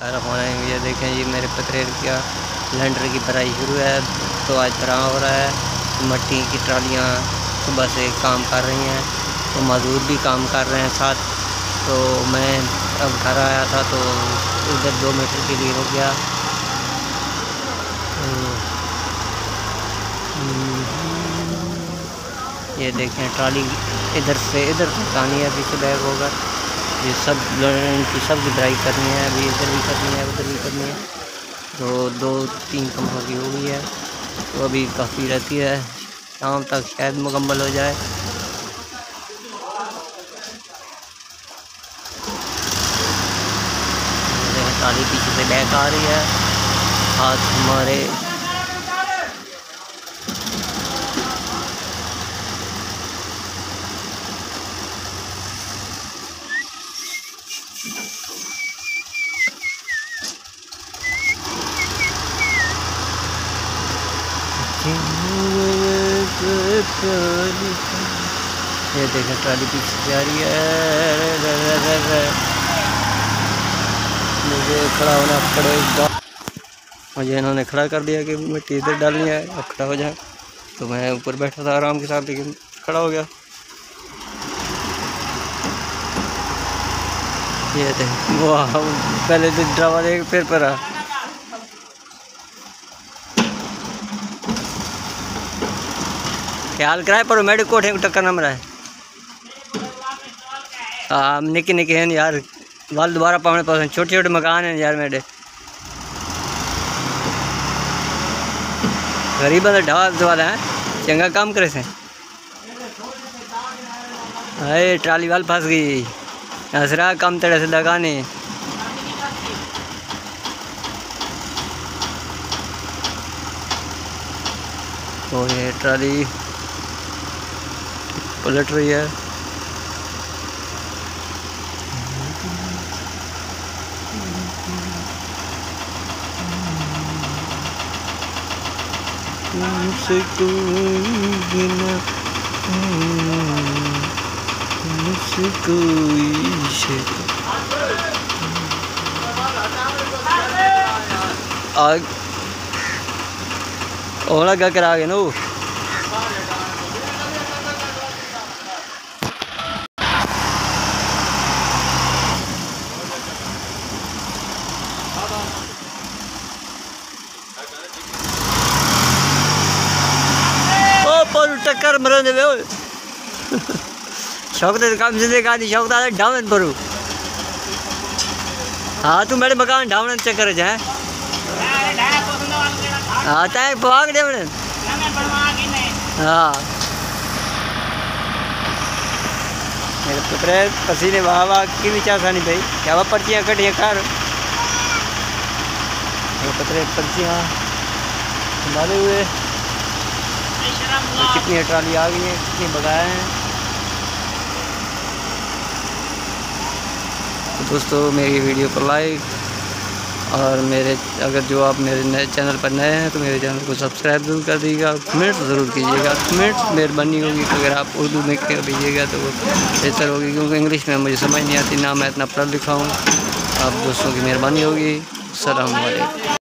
ये देखें जी, मेरे पतरेर का लैंडर की भराई शुरू है। तो आज भरा हो रहा है। मट्टी की ट्रालियाँ सुबह से काम कर रही हैं, तो मज़दूर भी काम कर रहे हैं साथ। तो मैं अब घर आया था तो इधर 2 मीटर के लिए हो गया। ये देखें ट्राली इधर से इधर तक आनी है, पीछे बैग होगा। ये सब इनकी सब ड्राई करनी है, अभी इधर भी करनी है, उधर भी करनी है। तो 2-3 कमरों की हो गई है, तो अभी काफ़ी रहती है, शाम तक शायद मुकम्मल हो जाए। ट्राली पीछे से बैक आ रही है, हाथ हमारे ये देखें ट्राली पीछे से आ रही है। मुझे खड़ा होना पड़ेगा, मुझे इन्होंने खड़ा कर दिया कि मिट्टी इधर डालनी है, अब खड़ा हो जाए। तो मैं ऊपर बैठा था आराम के साथ, लेकिन खड़ा हो गया। ये देख, वाह, पहले तो ड्रामा देख फिर पड़ा। ख्याल कराए पर मेरे कोठे को टक्कर न मरा है। हाँ, निके निके हैं यार, वाल दोबारा पाने पास छोटे छोटे मकान हैं यार मेरे। गरीब बंदा ढाल वाला है, चंगा काम करे से। अरे ट्राली वाल फंस गई, हंसरा कम तरह से लगाने। तो ये ट्राली पलट रही है। तुमसे कोई ना, तुमसे कोई आग ओला क्या करा गए नो। पर टक्कर मरन दे शौक दे काम से देखा दी शौक दादा ढावन परू। हाँ तू मेरे मकान ढावन चक्कर जाए। हाँ तय पवाग दे बड़े। हाँ मेरे पुत्र पसीने वाह वाह की भी चाह नहीं भाई, क्या वह पर्चियाँ कटियाँ कर। मेरे पुत्र पर्चियाँ संभाले हुए। तो कितनी ट्राली आ गई है, कितनी बगाए हैं। तो दोस्तों मेरी वीडियो को लाइक और मेरे अगर जो आप मेरे नए चैनल पर नए हैं तो मेरे चैनल को सब्सक्राइब ज़रूर कर दीजिएगा। कमेंट ज़रूर कीजिएगा, कमेंट मेहरबानी होगी कि अगर आप उर्दू में कर दीजिएगा तो वो बेहतर होगी, क्योंकि इंग्लिश में मुझे समझ नहीं आती, ना मैं इतना पढ़ा लिखा हूँ। आप दोस्तों की मेहरबानी होगी। अस्सलाम वालेकुम।